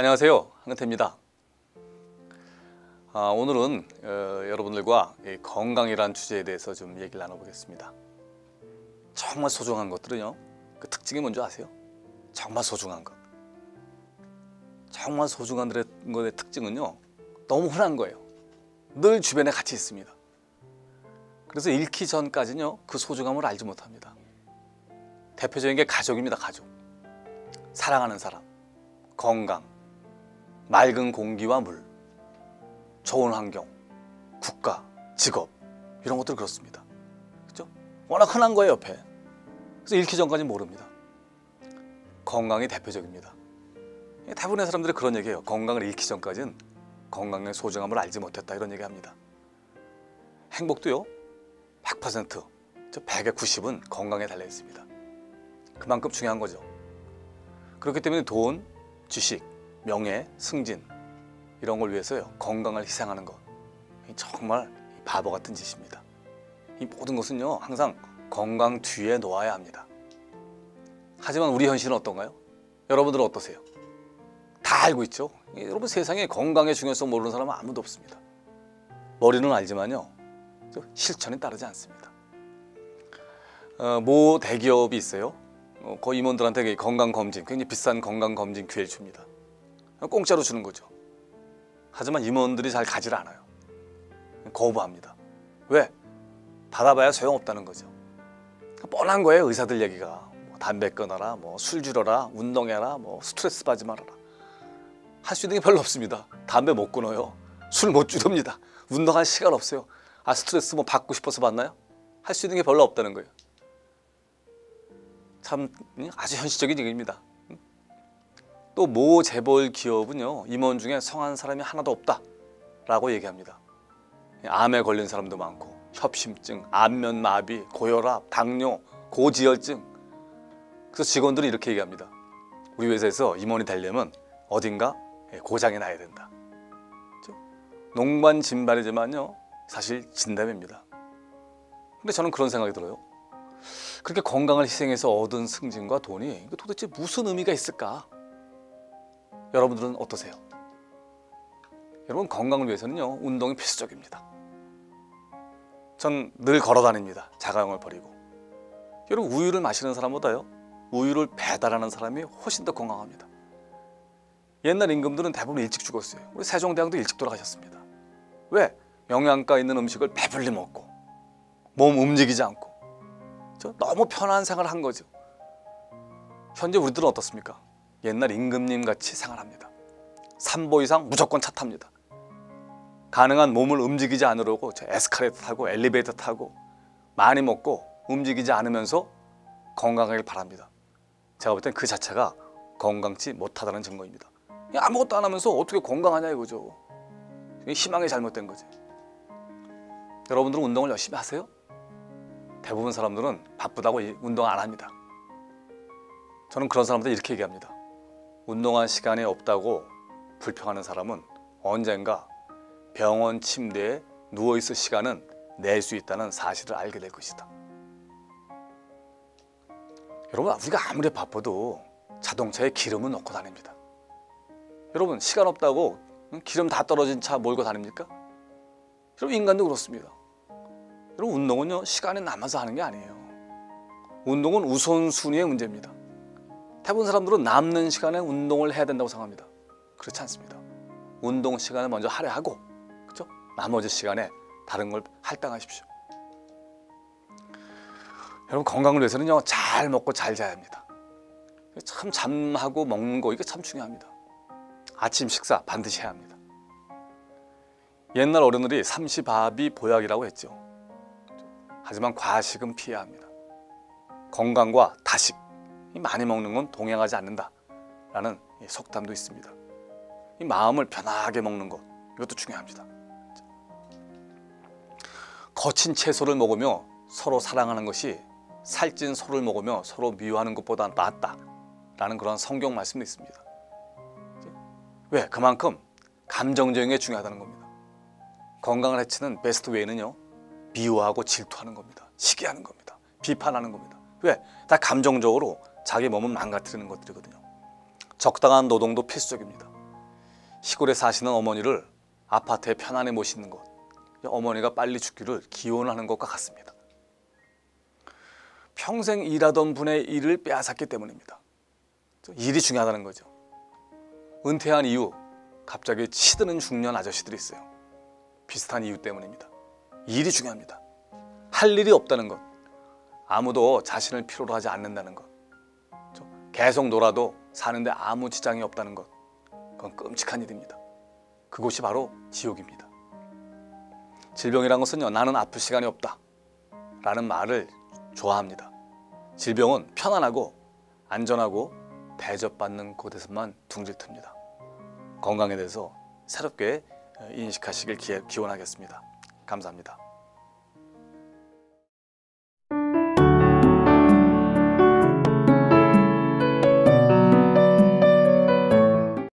안녕하세요, 한근태입니다. 오늘은 여러분들과 건강이란 주제에 대해서 좀 얘기를 나눠보겠습니다. 정말 소중한 것들은요, 그 특징이 뭔지 아세요? 정말 소중한 것. 정말 소중한 것의 특징은요, 너무 흔한 거예요. 늘 주변에 같이 있습니다. 그래서 잃기 전까지는요, 그 소중함을 알지 못합니다. 대표적인 게 가족입니다. 가족. 사랑하는 사람, 건강, 맑은 공기와 물, 좋은 환경, 국가, 직업, 이런 것들 그렇습니다. 그렇죠? 워낙 흔한 거예요, 옆에. 그래서 잃기 전까지 모릅니다. 건강이 대표적입니다. 대부분의 사람들이 그런 얘기해요. 건강을 잃기 전까지는 건강의 소중함을 알지 못했다, 이런 얘기합니다. 행복도요, 100%, 100에 90은 건강에 달려 있습니다. 그만큼 중요한 거죠. 그렇기 때문에 돈, 지식, 명예, 승진, 이런 걸 위해서요, 건강을 희생하는 것, 정말 바보 같은 짓입니다. 이 모든 것은요, 항상 건강 뒤에 놓아야 합니다. 하지만 우리 현실은 어떤가요? 여러분들은 어떠세요? 다 알고 있죠? 여러분, 세상에 건강의 중요성 모르는 사람은 아무도 없습니다. 머리는 알지만요, 실천이 따르지 않습니다. 모 대기업이 있어요. 그 임원들한테 건강검진, 굉장히 비싼 건강검진 기회를 줍니다. 공짜로 주는 거죠. 하지만 임원들이 잘 가지를 않아요. 거부합니다. 왜? 받아봐야 소용없다는 거죠. 뻔한 거예요, 의사들 얘기가. 담배 끊어라, 술 줄여라, 운동해라, 스트레스 받지 말아라. 할 수 있는 게 별로 없습니다. 담배 못 끊어요. 술 못 줄입니다. 운동할 시간 없어요. 스트레스 받고 싶어서 받나요? 할 수 있는 게 별로 없다는 거예요. 참 아주 현실적인 얘기입니다. 또 모 재벌 기업은요, 임원 중에 성한 사람이 하나도 없다라고 얘기합니다. 암에 걸린 사람도 많고, 협심증, 안면마비, 고혈압, 당뇨, 고지혈증. 그래서 직원들이 이렇게 얘기합니다. 우리 회사에서 임원이 되려면 어딘가 고장이 나야 된다. 농반진발이지만요, 사실 진담입니다. 근데 저는 그런 생각이 들어요. 그렇게 건강을 희생해서 얻은 승진과 돈이 도대체 무슨 의미가 있을까? 여러분들은 어떠세요? 여러분, 건강을 위해서는요, 운동이 필수적입니다. 전 늘 걸어 다닙니다. 자가용을 버리고. 여러분, 우유를 마시는 사람보다요, 우유를 배달하는 사람이 훨씬 더 건강합니다. 옛날 임금들은 대부분 일찍 죽었어요. 우리 세종대왕도 일찍 돌아가셨습니다. 왜? 영양가 있는 음식을 배불리 먹고 몸 움직이지 않고 너무 편한 생활을 한 거죠. 현재 우리들은 어떻습니까? 옛날 임금님 같이 생활합니다. 3보 이상 무조건 차 탑니다. 가능한 몸을 움직이지 않으려고 에스컬레이터 타고 엘리베이터 타고 많이 먹고 움직이지 않으면서 건강하길 바랍니다. 제가 볼 땐 그 자체가 건강치 못하다는 증거입니다. 아무것도 안 하면서 어떻게 건강하냐 이거죠. 희망이 잘못된 거지. 여러분들은 운동을 열심히 하세요? 대부분 사람들은 바쁘다고 운동 안 합니다. 저는 그런 사람들 이렇게 얘기합니다. 운동할 시간이 없다고 불평하는 사람은 언젠가 병원 침대에 누워있을 시간은 낼 수 있다는 사실을 알게 될 것이다. 여러분, 우리가 아무리 바빠도 자동차에 기름은 넣고 다닙니다. 여러분, 시간 없다고 기름 다 떨어진 차 몰고 다닙니까? 여러분, 인간도 그렇습니다. 여러분, 운동은요, 시간이 남아서 하는 게 아니에요. 운동은 우선순위의 문제입니다. 대부분 사람들은 남는 시간에 운동을 해야 된다고 생각합니다. 그렇지 않습니다. 운동 시간을 먼저 할애하고, 그렇죠? 나머지 시간에 다른 걸 할당하십시오. 여러분, 건강을 위해서는요, 잘 먹고 잘 자야 합니다. 참 잠하고 먹는 거, 이게 참 중요합니다. 아침 식사 반드시 해야 합니다. 옛날 어른들이 삼시밥이 보약이라고 했죠. 하지만 과식은 피해야 합니다. 건강과 다식, 많이 먹는 건 동행하지 않는다라는 속담도 있습니다. 이 마음을 편하게 먹는 것, 이것도 중요합니다. 거친 채소를 먹으며 서로 사랑하는 것이 살찐 소를 먹으며 서로 미워하는 것보다 낫다라는 그런 성경 말씀도 있습니다. 왜? 그만큼 감정적인 게 중요하다는 겁니다. 건강을 해치는 베스트 웨이는요, 미워하고 질투하는 겁니다. 시기하는 겁니다. 비판하는 겁니다. 왜? 다 감정적으로 자기 몸을 망가뜨리는 것들이거든요. 적당한 노동도 필수적입니다. 시골에 사시는 어머니를 아파트에 편안히 모시는 것, 어머니가 빨리 죽기를 기원하는 것과 같습니다. 평생 일하던 분의 일을 빼앗았기 때문입니다. 일이 중요하다는 거죠. 은퇴한 이후 갑자기 치드는 중년 아저씨들이 있어요. 비슷한 이유 때문입니다. 일이 중요합니다. 할 일이 없다는 것, 아무도 자신을 필요로 하지 않는다는 것, 계속 놀아도 사는데 아무 지장이 없다는 것, 그건 끔찍한 일입니다. 그곳이 바로 지옥입니다. 질병이란 것은요, 나는 아플 시간이 없다 라는 말을 좋아합니다. 질병은 편안하고 안전하고 대접받는 곳에서만 둥질 틉니다. 건강에 대해서 새롭게 인식하시길 기원하겠습니다. 감사합니다.